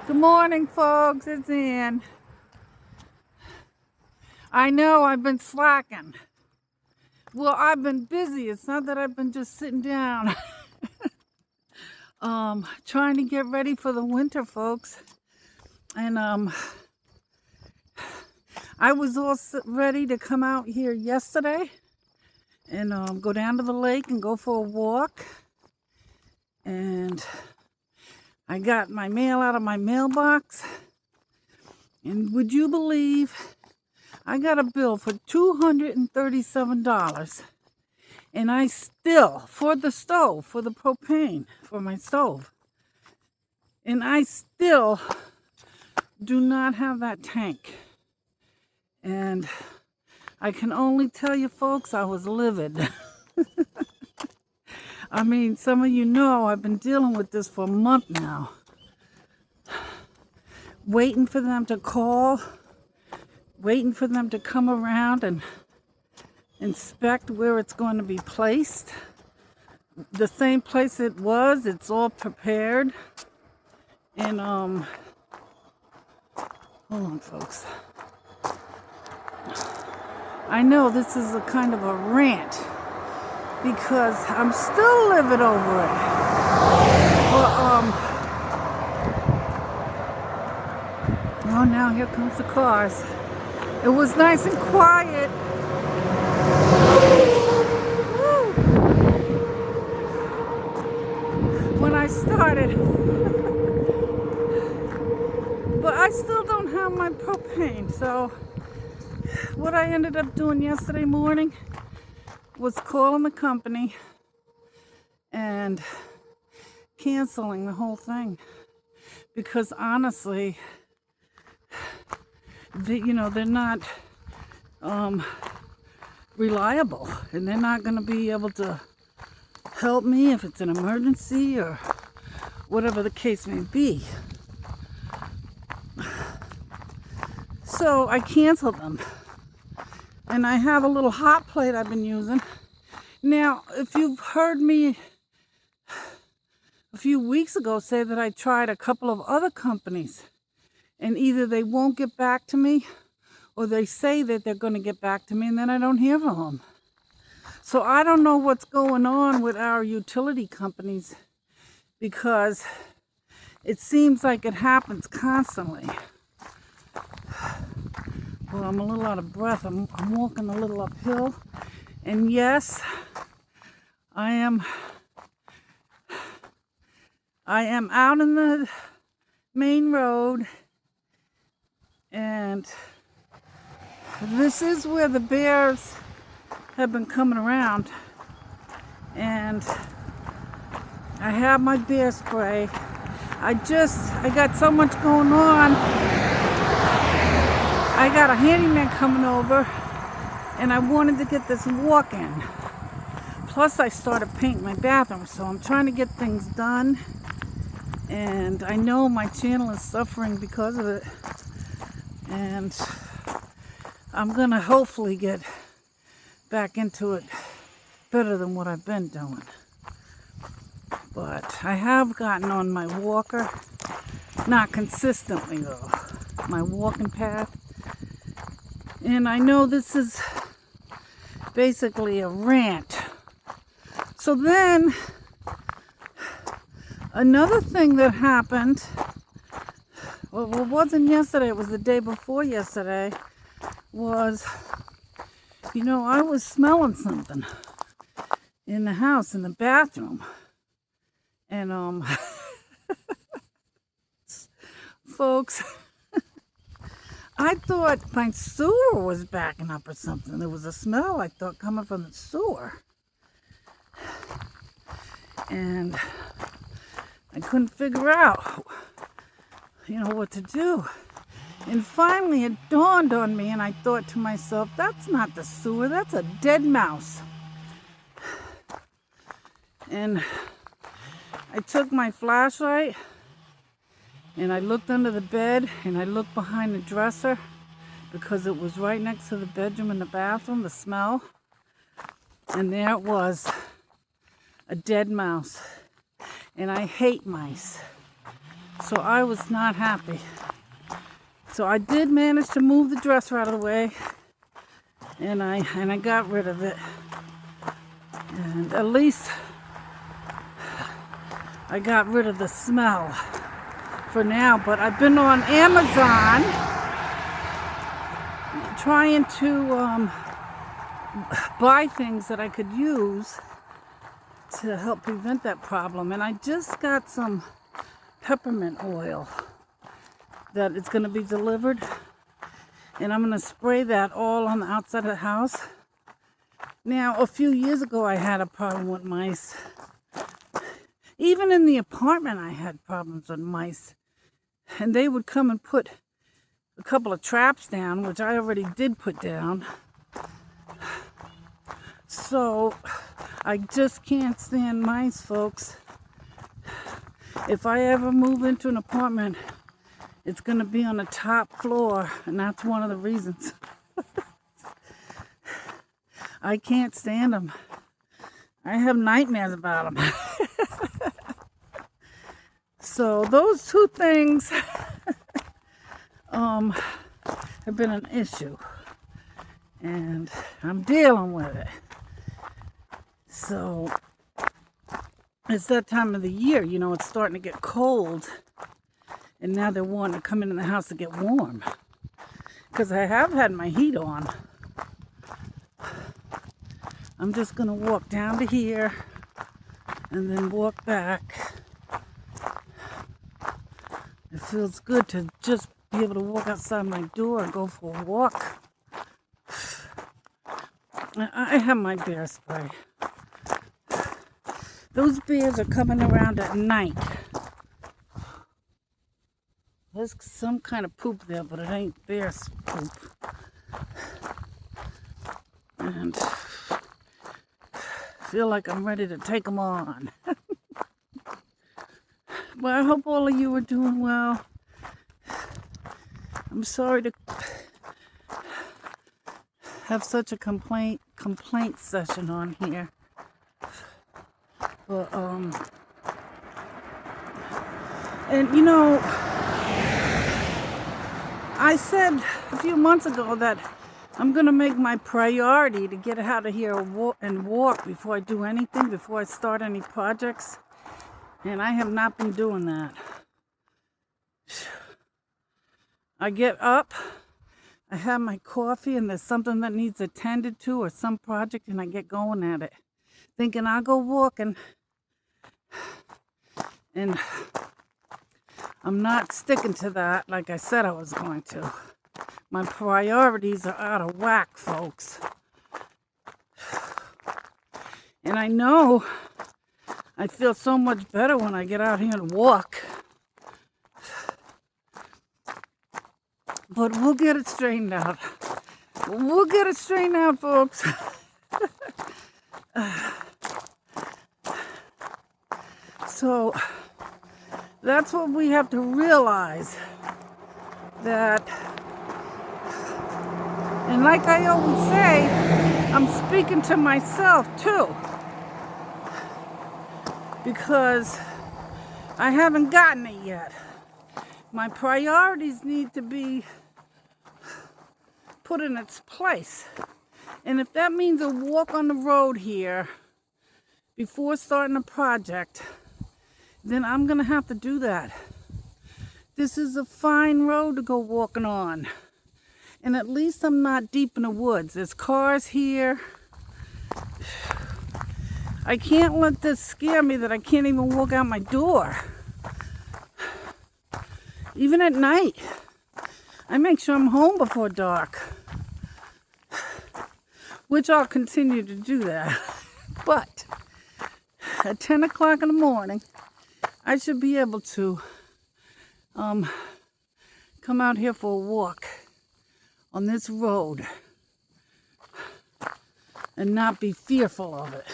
Good morning, folks. It's Ann. I know I've been slacking. Well, I've been busy. It's not that I've been just sitting down. Trying to get ready for the winter, folks. And I was all ready to come out here yesterday and go down to the lake and go for a walk. And I got my mail out of my mailbox. And would you believe I got a bill for $237. And I still, for the stove, for the propane, for my stove. And I still do not have that tank. And I can only tell you, folks, I was livid. I mean, some of you know I've been dealing with this for a month now. Waiting for them to call. Waiting for them to come around and inspect where it's going to be placed. The same place it was, it's all prepared. And, hold on, folks. I know this is a kind of a rant because I'm still livid over it. Well, oh, now here comes the cars. It was nice and quiet. Woo. When I started. But I still don't have my propane. So what I ended up doing yesterday morning was calling the company and canceling the whole thing. Because honestly, they're not reliable, and they're not going to be able to help me if it's an emergency or whatever the case may be. So I canceled them, and I have a little hot plate I've been using. Now, if you've heard me a few weeks ago say that I tried a couple of other companies, and either they won't get back to me or they say that they're going to get back to me and then I don't hear from them. So I don't know what's going on with our utility companies because it seems like it happens constantly. Well, I'm a little out of breath. I'm walking a little uphill. And yes, I am out in the main road. And this is where the bears have been coming around. And I have my bear spray. I got so much going on. I got a handyman coming over and I wanted to get this walk in. Plus I started painting my bathroom, so I'm trying to get things done. And I know my channel is suffering because of it. And I'm going to hopefully get back into it better than what I've been doing. But I have gotten on my walker, not consistently though, my walking path. And I know this is basically a rant. So then, another thing that happened, well, it wasn't yesterday, it was the day before yesterday, was, I was smelling something in the house, in the bathroom. And, folks, I thought my sewer was backing up or something. There was a smell, I thought, coming from the sewer. And I couldn't figure out, what to do. And finally it dawned on me, and I thought to myself, that's not the sewer, that's a dead mouse. And I took my flashlight and I looked under the bed and I looked behind the dresser because it was right next to the bedroom and the bathroom, the smell. And there it was, a dead mouse. And I hate mice. So I was not happy. So I did manage to move the dresser out of the way, and I got rid of it. And at least I got rid of the smell for now. But I've been on Amazon trying to buy things that I could use to help prevent that problem. And I just got some peppermint oil that it's going to be delivered, and I'm going to spray that all on the outside of the house. Now, a few years ago I had a problem with mice. Even in the apartment I had problems with mice, and they would come and put a couple of traps down, which I already did put down. So I just can't stand mice, folks. If I ever move into an apartment, it's going to be on the top floor, and that's one of the reasons. I can't stand them. I have nightmares about them. So those two things have been an issue, and I'm dealing with it. So it's that time of the year, you know, it's starting to get cold, and now they're wanting to come into the house to get warm, because I have had my heat on. I'm just going to walk down to here and then walk back. It feels good to just be able to walk outside my door and go for a walk. I have my bear spray. Those bears are coming around at night. There's some kind of poop there, but it ain't bear poop. And I feel like I'm ready to take them on. But I hope all of you are doing well. I'm sorry to have such a complaint session on here. But and you know, I said a few months ago that I'm going to make my priority to get out of here and walk before I do anything, before I start any projects. And I have not been doing that. I get up, I have my coffee, and there's something that needs attended to or some project, and I get going at it. Thinking I'll go walking. And I'm not sticking to that like I said I was going to. My priorities are out of whack, folks. And I know I feel so much better when I get out here and walk. But we'll get it straightened out. We'll get it straightened out, folks. So that's what we have to realize. That, and like I always say, I'm speaking to myself too. Because I haven't gotten it yet. My priorities need to be put in its place. And if that means a walk on the road here before starting a project, then I'm going to have to do that. This is a fine road to go walking on. And at least I'm not deep in the woods. There's cars here. I can't let this scare me that I can't even walk out my door. Even at night. I make sure I'm home before dark. Which I'll continue to do that. But at 10 o'clock in the morning, I should be able to come out here for a walk on this road and not be fearful of it.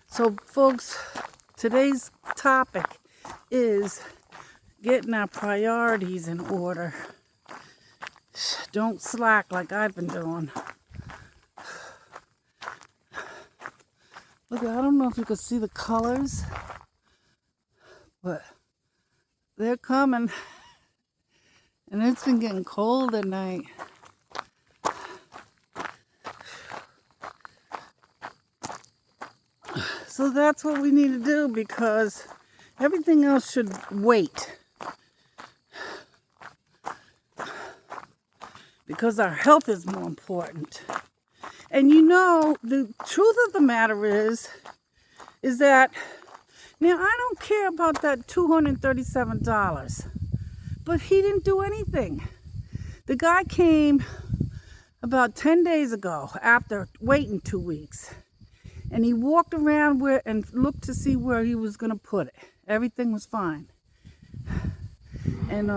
So, folks, today's topic is getting our priorities in order. Don't slack like I've been doing. Look, I don't know if you can see the colors, But they're coming, and it's been getting cold at night. So that's what we need to do, because everything else should wait. Because our health is more important. And you know, the truth of the matter is that, now I don't care about that $237, but he didn't do anything. The guy came about 10 days ago after waiting 2 weeks. And he walked around and looked to see where he was going to put it. Everything was fine. And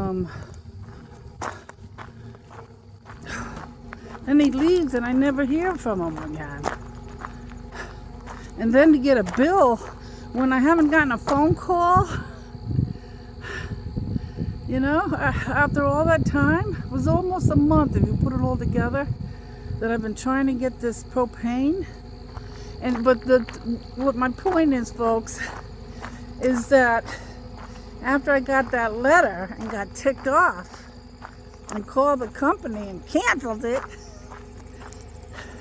then he leaves and I never hear from him again. And then to get a bill when I haven't gotten a phone call, you know, after all that time, it was almost a month if you put it all together, that I've been trying to get this propane. But what my point is, folks, is that after I got that letter and got ticked off and called the company and canceled it,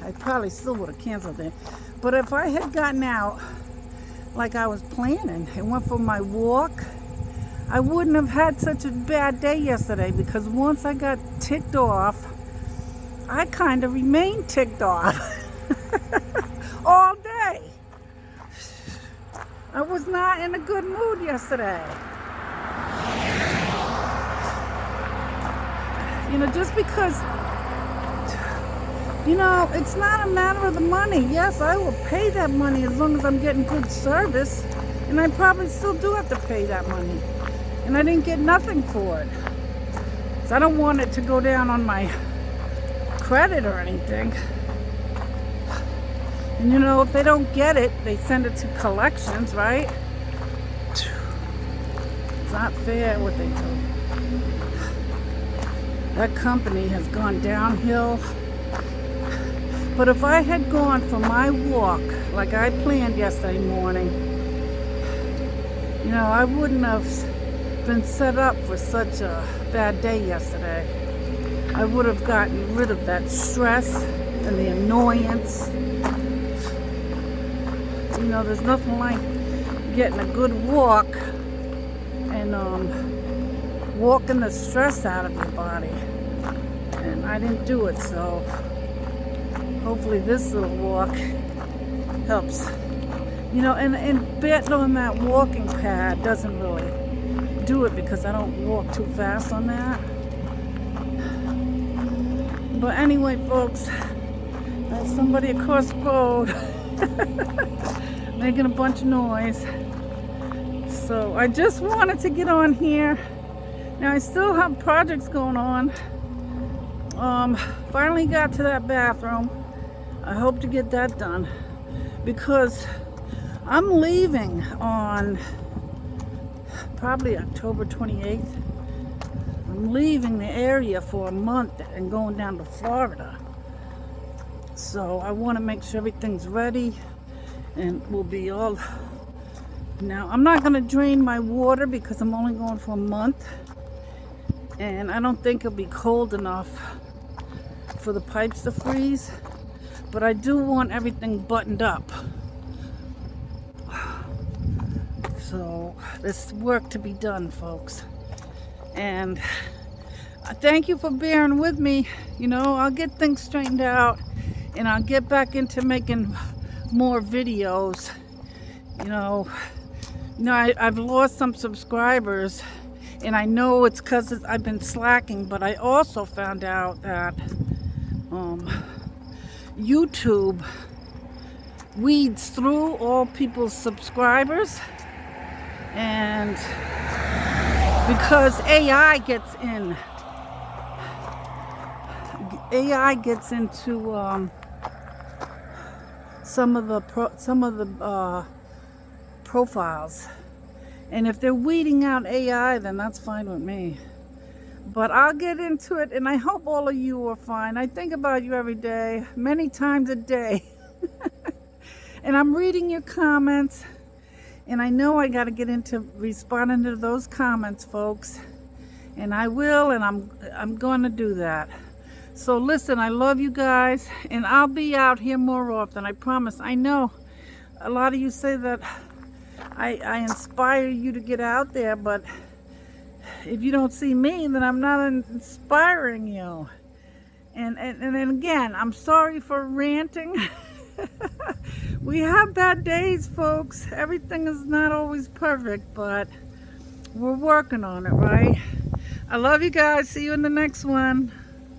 I probably still would have canceled it. But if I had gotten out like I was planning and went for my walk, I wouldn't have had such a bad day yesterday, because once I got ticked off, I kind of remained ticked off. All day. I was not in a good mood yesterday. You know, just because, you know, it's not a matter of the money. Yes, I will pay that money as long as I'm getting good service, and I probably still do have to pay that money. And I didn't get nothing for it. So I don't want it to go down on my credit or anything. And you know, if they don't get it, they send it to collections, right? It's not fair what they do. That company has gone downhill. But if I had gone for my walk like I planned yesterday morning, you know, I wouldn't have been set up for such a bad day yesterday. I would have gotten rid of that stress and the annoyance. You know, there's nothing like getting a good walk and walking the stress out of your body. And I didn't do it, so hopefully this little walk helps. You know, and betting on that walking pad doesn't really do it, because I don't walk too fast on that. But anyway, folks, there's somebody across the road making a bunch of noise. So I just wanted to get on here. Now I still have projects going on. Finally got to that bathroom. I hope to get that done, because I'm leaving on probably October 28th. I'm leaving the area for a month and going down to Florida. So I want to make sure everything's ready, and we'll be all... Now, I'm not going to drain my water because I'm only going for a month, and I don't think it'll be cold enough for the pipes to freeze, but I do want everything buttoned up. So there's work to be done, folks, and thank you for bearing with me. You know, I'll get things straightened out, and I'll get back into making more videos. You know, I've lost some subscribers, and I know it's because I've been slacking, but I also found out that YouTube weeds through all people's subscribers, and because AI gets into some of the profiles, and if they're weeding out AI, then that's fine with me. But I'll get into it, and I hope all of you are fine. I think about you every day, many times a day. And I'm reading your comments, And I know I got to get into responding to those comments, folks. And I will, and I'm going to do that. So listen, I love you guys, and I'll be out here more often, I promise. I know a lot of you say that I inspire you to get out there, but if you don't see me, then I'm not inspiring you. And again, I'm sorry for ranting. We have bad days, folks. Everything is not always perfect, but we're working on it, right? I love you guys. See you in the next one.